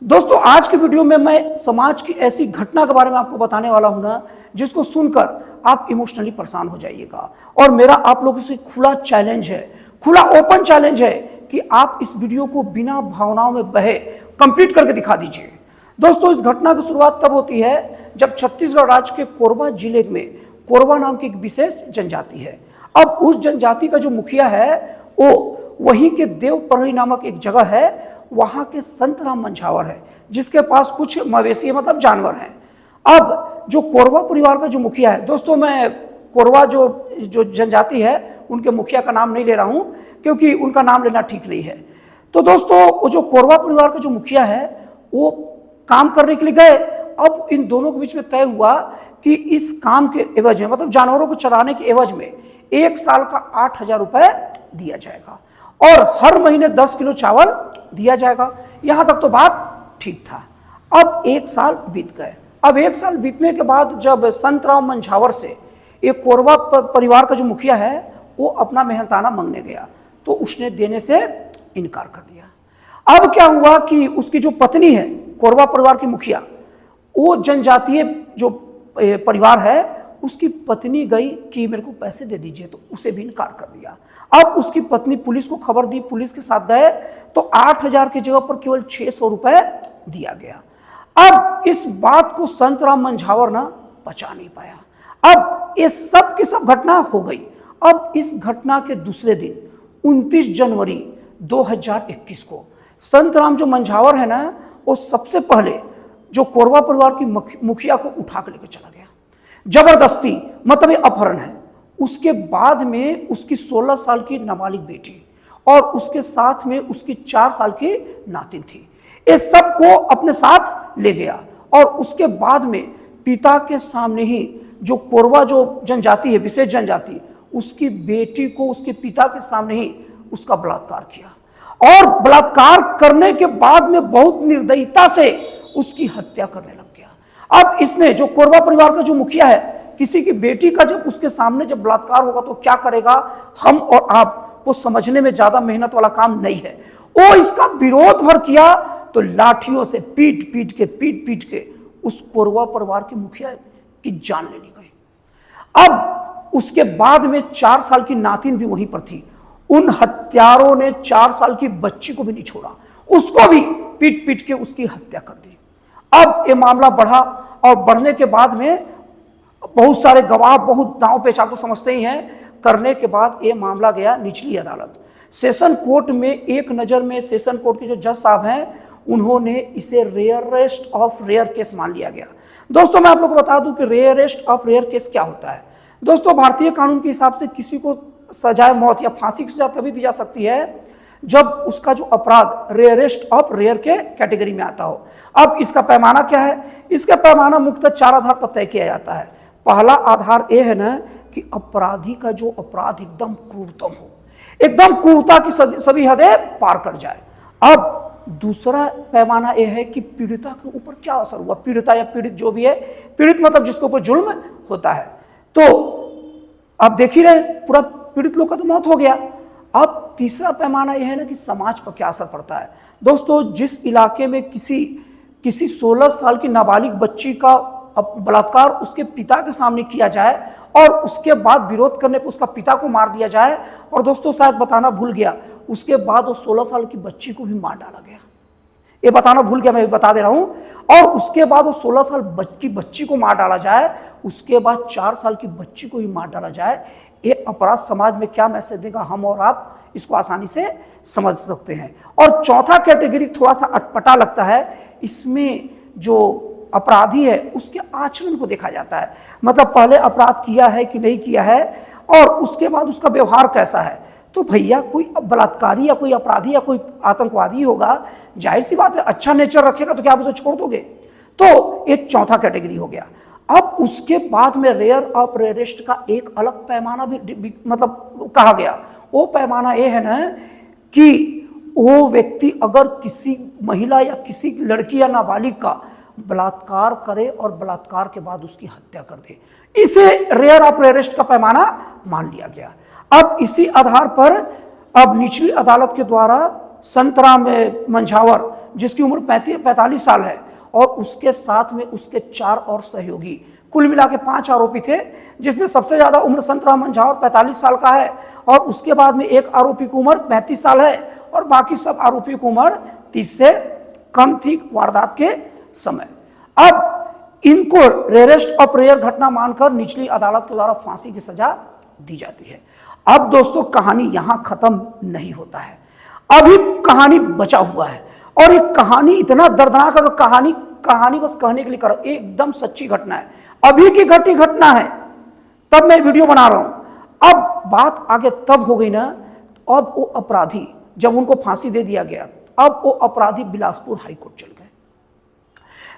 दोस्तों आज की वीडियो में मैं समाज की ऐसी घटना के बारे में आपको बताने वाला हूं ना, जिसको सुनकर आप इमोशनली परेशान हो जाइएगा। और मेरा आप लोगों से खुला चैलेंज है, खुला ओपन चैलेंज है कि आप इस वीडियो को बिना भावनाओं में बहे कंप्लीट करके दिखा दीजिए। दोस्तों इस घटना की शुरुआत तब होती है जब छत्तीसगढ़ राज्य के कोरबा जिले में कोरबा नाम की एक विशेष जनजाति है। अब उस जनजाति का जो मुखिया है वो वहीं के देवपरही नामक एक जगह है, वहां के संतराम मंझावर है, जिसके पास कुछ मवेशी मतलब जानवर हैं। अब जो कोरबा परिवार का जो मुखिया है, दोस्तों मैं कोरबा जो जनजाति है उनके मुखिया का नाम नहीं ले रहा हूं क्योंकि उनका नाम लेना ठीक नहीं है। तो दोस्तों वो जो कोरबा परिवार का जो मुखिया है वो काम करने के लिए गए। अब इन दोनों के बीच में तय हुआ कि इस काम के एवज में मतलब जानवरों को चराने के एवज में 1 साल का 8,000 रुपए दिया जाएगा और हर महीने 10 किलो चावल दिया जाएगा। यहां तक तो बात ठीक था। अब 1 साल बीत गए। अब 1 साल बीतने के बाद जब संतराम मंझावर से एक कोरबा परिवार का जो मुखिया है वो अपना मेहनताना मांगने गया तो उसने देने से इनकार कर दिया। अब क्या हुआ कि उसकी जो पत्नी है कोरबा परिवार की मुखिया, वो जनजातीय जो परिवार है उसकी पत्नी गई कि मेरे को पैसे दे दीजिए, तो उसे भी इनकार कर दिया। अब उसकी पत्नी पुलिस को खबर दी, पुलिस के साथ गए तो 8,000 की जगह पर केवल 600 रुपए दिया गया। अब इस बात को संतराम मंझावर ना पचा नहीं पाया। अब ये सब की सब घटना हो गई। अब इस घटना के दूसरे दिन 29 जनवरी 2021 को संतराम जो मंझावर है ना, वो सबसे पहले जो कोरबा परिवार की मुखिया को उठा के लेकर चला गया जबरदस्ती, मतलब ये अपहरण है। उसके बाद में उसकी 16 साल की नाबालिग बेटी और उसके साथ में उसकी 4 साल की नातिन थी, ये सबको अपने साथ ले गया। और उसके बाद में पिता के सामने ही जो कोरबा जो जनजाति है, विशेष जनजाति, उसकी बेटी को उसके पिता के सामने ही उसका बलात्कार किया और बलात्कार करने के बाद में बहुत निर्दयता से उसकी हत्या करने लग गया। अब इसमें जो कोरबा परिवार का जो मुखिया है, किसी की बेटी का जब उसके सामने जब बलात्कार होगा तो क्या करेगा, हम और आप को समझने में ज्यादा मेहनत वाला काम नहीं है। वो इसका विरोध भर किया तो लाठियों से पीट पीट के उस कोरबा परिवार के मुखिया की जान ले ली गई। अब उसके बाद में 4 साल की नातिन भी वहीं पर थी। उन हत्यारों ने 4 साल की बच्ची को भी नहीं छोड़ा, उसको भी पीट पीट के उसकी हत्या कर दी। अब ये मामला बढ़ा और बढ़ने के बाद में बहुत सारे गवाह, बहुत दांव पेच आप तो समझते ही हैं, करने के बाद ये मामला गया निचली अदालत, सेशन कोर्ट में। एक नज़र में सेशन कोर्ट के जो जज साहब हैं उन्होंने इसे रेयरेस्ट ऑफ रेयर केस मान लिया गया। दोस्तों मैं आप लोगों को बता दूं कि रेयरेस्ट ऑफ रेयर केस क्या होता है। दोस्तों भारतीय कानून के हिसाब से किसी को सजाए मौत या फांसी की सजा तभी दी जा सकती है जब उसका जो अपराध रेयरेस्ट ऑफ रेयर के कैटेगरी में आता हो। अब इसका पैमाना क्या है? इसका पैमाना मुख्यतः 4 आधार पर तय किया जाता है। पहला आधार यह है ना कि अपराधी का जो अपराध एकदम क्रूरतम हो, एकदम क्रूरता की सभी हदें पार कर जाए। अब दूसरा पैमाना यह है कि पीड़िता के ऊपर क्या असर हुआ, पीड़िता या पीड़ित जो भी है, पीड़ित मतलब जिसके ऊपर जुल्म होता है। तो आप देख ही रहे पूरा पीड़ित लोग का तो मौत हो गया। अब तीसरा पैमाना यह है ना कि समाज पर क्या असर पड़ता है। दोस्तों जिस इलाके में किसी 16 साल की नाबालिग बच्ची का बलात्कार उसके पिता के सामने किया जाए और उसके बाद विरोध करने पर उसका पिता को मार दिया जाए, और दोस्तों शायद बताना भूल गया, उसके बाद वो 16 साल की बच्ची को भी मार डाला गया। ये बताना भूल गया, मैं बता दे रहा हूं। और उसके बाद वो 16 साल की बच्ची को मार डाला जाए, उसके बाद 4 साल की बच्ची को भी मार डाला जाए। ये अपराध समाज में क्या मैसेज देगा, हम और आप इसको आसानी से समझ सकते हैं। और चौथा कैटेगरी थोड़ा सा अटपटा लगता है। इसमें जो अपराधी है उसके आचरण को देखा जाता है, मतलब पहले अपराध किया है कि नहीं किया है और उसके बाद उसका व्यवहार कैसा है। तो भैया कोई बलात्कारी या कोई अपराधी या कोई आतंकवादी होगा, जाहिर सी बात है अच्छा नेचर रखेगा तो क्या आप उसे छोड़ दोगे। तो ये चौथा कैटेगरी हो गया। अब उसके बाद में रेयर ऑफ रेयरेस्ट का एक अलग पैमाना भी मतलब कहा गया। वो पैमाना ये है ना कि वो व्यक्ति अगर किसी महिला या किसी लड़की या नाबालिग का बलात्कार करे और बलात्कार के बाद उसकी हत्या कर दे, इसे रेयर ऑफ रेयरेस्ट का पैमाना मान लिया गया। अब इसी आधार पर अब निचली अदालत के द्वारा संतराम मंझावर जिसकी उम्र 45 साल है, और उसके साथ में उसके 4 और सहयोगी, कुल मिला के 5 आरोपी थे, जिसमें सबसे ज्यादा उम्र संतरामन झा और 45 साल का है, और उसके बाद में एक आरोपी की उम्र 35 साल है, और बाकी सब आरोपियों की उम्र 30 से कम थी वारदात के समय। अब इनको रेरेस्ट ऑफ रेयर घटना मानकर निचली अदालत के द्वारा फांसी की सजा दी जाती है। अब दोस्तों कहानी यहां खत्म नहीं होता है, अभी कहानी बचा हुआ है, और ये कहानी इतना दर्दनाक है, कहानी बस कहने के लिए करो, एकदम सच्ची घटना है, अभी की घटी घटना है, तब मैं वीडियो बना रहा हूं। अब बात आगे तब हो गई ना, अब वो अपराधी जब उनको फांसी दे दिया गया, अब वो अपराधी बिलासपुर हाईकोर्ट चल गए।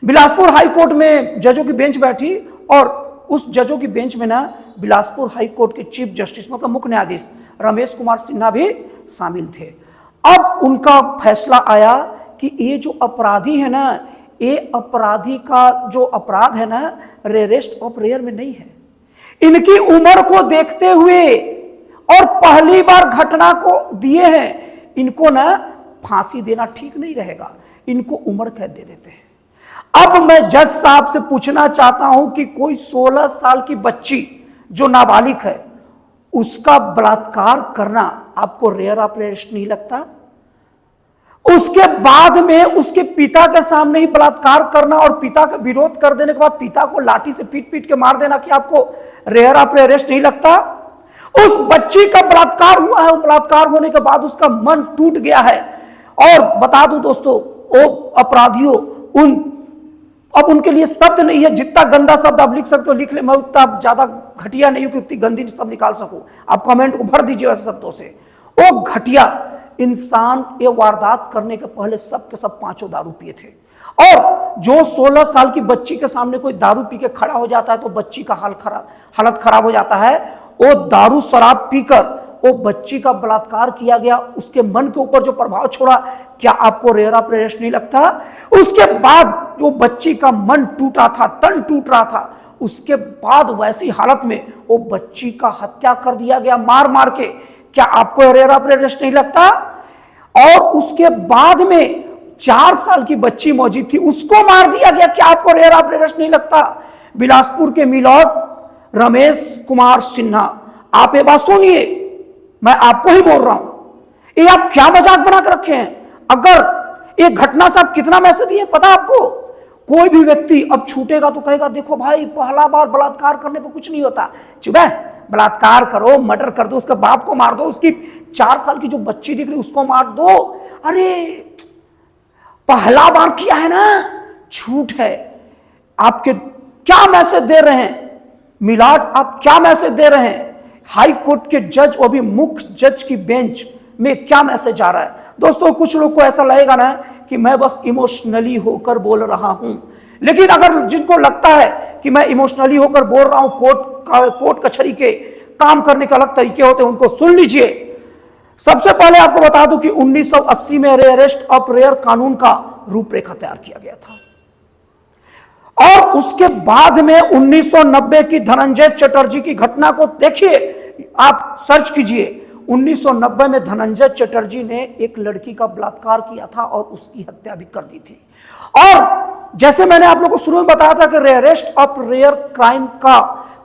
बिलासपुर हाईकोर्ट में जजों की बेंच बैठी, और उस जजों की बेंच में ना बिलासपुर हाईकोर्ट के चीफ जस्टिस मतलब मुख्य न्यायाधीश रमेश कुमार सिन्हा भी शामिल थे। अब उनका फैसला आया कि ये जो अपराधी है ना, ये अपराधी का जो अपराध है ना, रेरेस्ट ऑफ रेयर में नहीं है। इनकी उम्र को देखते हुए और पहली बार घटना को दिए हैं, इनको ना फांसी देना ठीक नहीं रहेगा, इनको उम्र कैद दे देते हैं। अब मैं जज साहब से पूछना चाहता हूं कि कोई 16 साल की बच्ची जो नाबालिग है, उसका बलात्कार करना आपको रेयर ऑफ रेयर नहीं लगता? उसके बाद में उसके पिता के सामने ही बलात्कार करना और पिता का विरोध कर देने के बाद पिता को लाठी से पीट पीट के मार देना, कि आपको रेयर ऑफ रेयर नहीं लगता? उस बच्ची का बलात्कार हुआ है, बलात्कार होने के बाद उसका मन टूट गया है। और बता दूं दोस्तों, वो अपराधियों अब उनके लिए शब्द नहीं है, जितना गंदा शब्द आप लिख सकते हो लिख ले, मैं उतना ज्यादा घटिया नहीं हूं कि उतनी गंदी शब्द निकाल सकूं। आप कमेंट को भर दीजिए ऐसे शब्दों से। वो घटिया इंसान ये वारदात करने के पहले सब के सब 5 दारू पिए थे, और जो 16 साल की बच्ची के सामने कोई दारू पी के खड़ा हो जाता है तो बच्ची का हालत खराब हो जाता है। वो दारू शराब पीकर वो बच्ची का बलात्कार किया गया, उसके मन के ऊपर जो प्रभाव छोड़ा, क्या आपको रेयर ऑफ रेयर नहीं लगता? उसके बाद वो बच्ची का मन टूटा था, तन टूट रहा था, उसके बाद वैसी हालत में वो बच्ची का हत्या कर दिया गया मार मार के, क्या आपको रेयर ऑफ रेयर नहीं लगता? और उसके बाद में 4 साल की बच्ची मौजूद थी, उसको मार दिया गया, क्या आपको रेयर ऑफ रेयर नहीं लगता? बिलासपुर के मिलॉर्ड रमेश कुमार सिन्हा, आप ये बात सुनिए, मैं आपको ही बोल रहा हूं, ये आप क्या मजाक बना कर रखे हैं? अगर ये घटना से आप कितना मैसेज दिए पता आपको? कोई भी व्यक्ति अब छूटेगा तो कहेगा देखो भाई, पहला बार बलात्कार करने पर कुछ नहीं होता, चुप है, बलात्कार करो, मर्डर कर दो, उसके बाप को मार दो, उसकी 4 साल की जो बच्ची दिख रही उसको मार दो, अरे पहला बार किया है ना, छूट है। आपके क्या मैसेज दे रहे हैं मिलाड, आप क्या मैसेज दे रहे हैं? हाई कोर्ट के जज और भी मुख्य जज की बेंच में क्या मैसेज आ रहा है? दोस्तों कुछ लोग को ऐसा लगेगा ना कि मैं बस इमोशनली होकर बोल रहा हूं, लेकिन अगर जिनको लगता है कि मैं इमोशनली होकर बोल रहा हूं, कोर्ट कचहरी के काम करने के अलग तरीके होते हैं, उनको सुन लीजिए। सबसे पहले आपको बता दूं कि 1980 में रेरेस्ट ऑफ रेयर कानून का रूपरेखा तैयार किया गया था, और उसके बाद में 1990 की धनंजय चटर्जी की घटना को देखिए, आप सर्च कीजिए। 1990 में धनंजय चटर्जी ने एक लड़की का बलात्कार किया था और उसकी हत्या भी कर दी थी। और जैसे मैंने आप लोगों को शुरू में बताया था कि रेरेस्ट ऑफ रेयर क्राइम का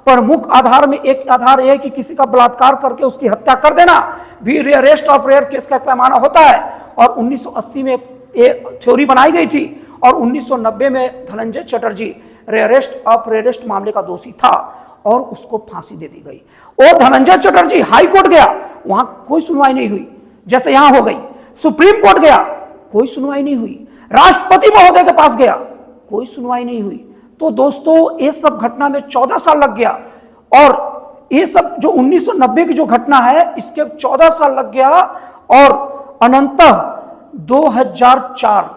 प्रमुख आधार में एक आधार यह है कि किसी का बलात्कार करके उसकी हत्या कर देना भी रेरेस्ट ऑफ रेयर केस का पैमाना होता है। और 1980 में ये थ्योरी बनाई गई थी, और 1990 में Dhananjay Chatterjee rarest of rarest मामले का दोषी था और उसको फांसी दे दी गई। और धनंजय चटर्जी हाई कोर्ट गया, वहां कोई सुनवाई नहीं हुई, जैसे यहां हो गई। सुप्रीम कोर्ट गया, कोई सुनवाई नहीं हुई। राष्ट्रपति महोदय के पास गया, कोई सुनवाई नहीं हुई। तो दोस्तों ये सब घटना में 14 साल लग गया, और ये सब जो 1990 की जो घटना है इसके 14 साल लग गया, और अनंतः 2004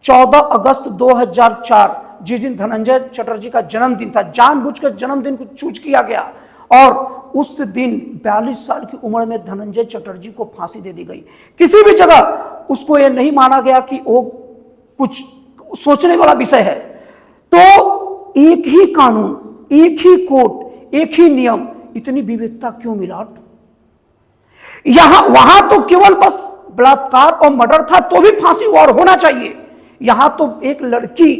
14 अगस्त 2004 जिस दिन धनंजय चटर्जी का जन्मदिन था, जानबूझकर जन्मदिन को चूज किया गया, और उस दिन 42 साल की उम्र में धनंजय चटर्जी को फांसी दे दी गई। किसी भी जगह उसको यह नहीं माना गया कि वो कुछ सोचने वाला विषय है। तो एक ही कानून, एक ही कोर्ट, एक ही नियम, इतनी विविधता क्यों मिलाट? यहां वहां तो केवल बस बलात्कार और मर्डर था तो भी फांसी और होना चाहिए, यहां तो एक लड़की,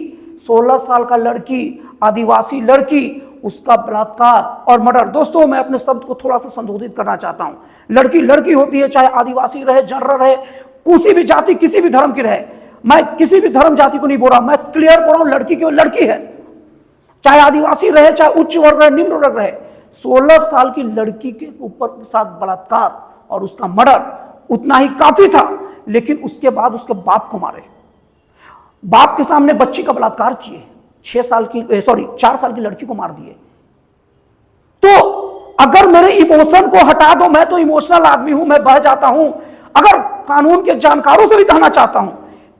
16 साल का लड़की, आदिवासी लड़की, उसका बलात्कार और मर्डर। दोस्तों मैं अपने शब्द को थोड़ा सा संशोधित करना चाहता हूं। लड़की लड़की होती है, चाहे आदिवासी रहे, जनरल रहे, किसी भी जाति किसी भी धर्म की रहे। मैं किसी भी धर्म जाति को नहीं बोल रहा, मैं क्लियर बोल रहा हूं, लड़की केवल लड़की है, चाहे आदिवासी रहे, चाहे उच्च वर्ग रहे, निम्न वर्ग रहे। 16 साल की लड़की के ऊपर के साथ बलात्कार और उसका मर्डर उतना ही काफी था, लेकिन उसके बाद उसके बाप को मारे, बाप के सामने बच्ची का बलात्कार किए, 4 साल की लड़की को मार दिए। तो अगर मेरे इमोशन को हटा दो, मैं तो इमोशनल आदमी हूं, मैं बह जाता हूं। अगर कानून के जानकारों से भी कहना चाहता हूं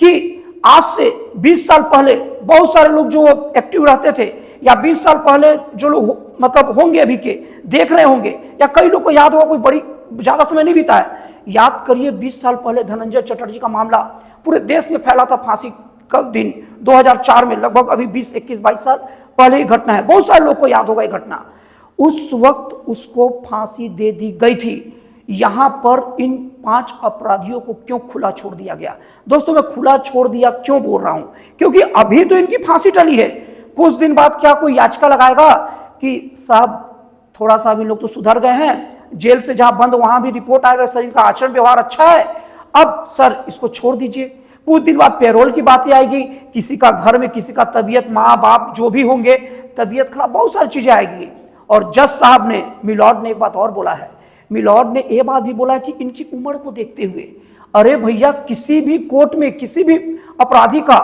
कि आज से 20 साल पहले बहुत सारे लोग जो एक्टिव रहते थे, या 20 साल पहले जो लोग मतलब होंगे अभी के देख रहे होंगे, या कई लोग को याद होगा, कोई बड़ी ज्यादा समय नहीं बीता है, याद करिए 20 साल पहले धनंजय चटर्जी का मामला पूरे देश में फैला था। फांसी का दिन 2004 में, लगभग अभी 20, 21, 22 साल पहले ही घटना है, बहुत सारे लोग को याद होगा ये घटना। उस वक्त उसको फांसी दे दी गई थी। यहां पर इन 5 अपराधियों को क्यों खुला छोड़ दिया गया? दोस्तों मैं खुला छोड़ दिया क्यों बोल रहा हूं, क्योंकि अभी तो इनकी फांसी टली है, कुछ दिन बाद क्या कोई याचिका लगाएगा कि साहब थोड़ा सा भी लोग तो सुधर गए हैं, जेल से जहां बंद वहां भी रिपोर्ट आएगा, सर इनका आचरण व्यवहार अच्छा है, अब सर इसको छोड़ दीजिए। कुछ दिन बाद पेरोल की बातें आएगी, किसी का घर में किसी का तबीयत, माँ बाप जो भी होंगे तबीयत खराब, बहुत सारी चीजें आएगी। और जज साहब ने, मिलॉर्ड ने एक बात और बोला है, मिलॉर्ड ने यह बात भी बोला है कि इनकी उम्र को देखते हुए, अरे भैया किसी भी कोर्ट में किसी भी अपराधी का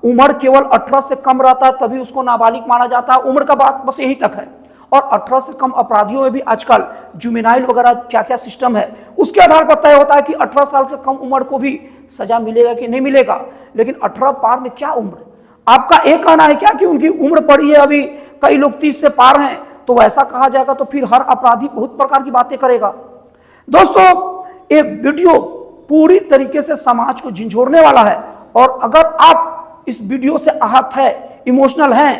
उम्र केवल 18 से कम रहता है तभी उसको नाबालिग माना जाता है, उम्र का बात बस यही तक है। और 18 से कम अपराधियों में भी आजकल जुवेनाइल वगैरह क्या क्या सिस्टम है, उसके आधार पर तय होता है कि 18 साल से कम उम्र को भी सजा मिलेगा कि नहीं मिलेगा। लेकिन 18 पार में क्या उम्र, आपका एक कहना है क्या कि उनकी उम्र पड़ी है अभी, कई लोग 30 से पार हैं, तो ऐसा कहा जाएगा तो फिर हर अपराधी बहुत प्रकार की बातें करेगा। दोस्तों ये वीडियो पूरी तरीके से समाज को झंझोड़ने वाला है, और अगर आप इस वीडियो से आहत है, इमोशनल हैं,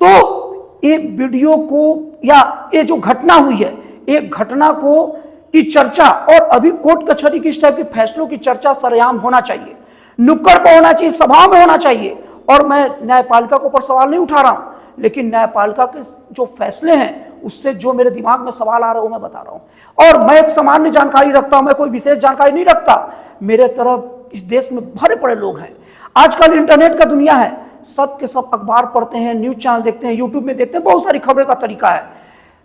तो ये वीडियो को या ये जो घटना हुई है, एक घटना को की चर्चा और अभी कोर्ट कचहरी की इस टाइप के फैसलों की चर्चा सरेआम होना चाहिए, नुक्कड़ पर होना चाहिए, सभा में होना चाहिए। और मैं न्यायपालिका के ऊपर सवाल नहीं उठा रहा हूं, लेकिन न्यायपालिका के जो फैसले हैं उससे जो मेरे दिमाग में सवाल आ रहा है वो मैं बता रहा हूं। और मैं एक सामान्य जानकारी रखता हूं, मैं कोई विशेष जानकारी नहीं रखता। मेरे तरफ इस देश में भरे पड़े लोग हैं, आजकल इंटरनेट का दुनिया है, सब के सब अखबार पढ़ते हैं, न्यूज चैनल देखते हैं, यूट्यूब में देखते हैं, बहुत सारी खबरें का तरीका है।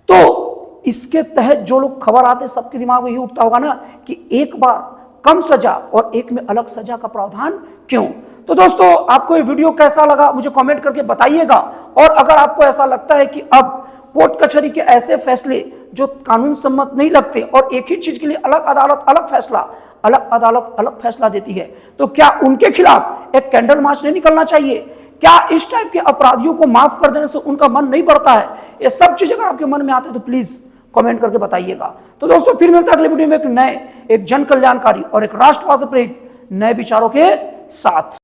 तो इसके तहत जो लोग खबर आते हैं सबके दिमाग में ये उठता होगा ना कि एक बार कम सजा और एक में अलग सजा का प्रावधान क्यों। तो दोस्तों आपको ये वीडियो कैसा लगा मुझे कमेंट करके बताइएगा। और अगर आपको ऐसा लगता है कि अब कोर्ट कचहरी के ऐसे फैसले जो कानून सम्मत नहीं लगते और एक ही चीज के लिए अलग अदालत अलग फैसला, अलग अदालत अलग फैसला देती है, तो क्या उनके खिलाफ एक कैंडल मार्च नहीं निकलना चाहिए? क्या इस टाइप के अपराधियों को माफ कर देने से उनका मन नहीं बढ़ता है? ये सब चीजें अगर आपके मन में आते हैं तो प्लीज कमेंट करके बताइएगा। तो दोस्तों फिर मिलता है अगले वीडियो में एक नए, एक जन कल्याणकारी और एक राष्ट्रवाद से प्रेरित नए विचारों के साथ।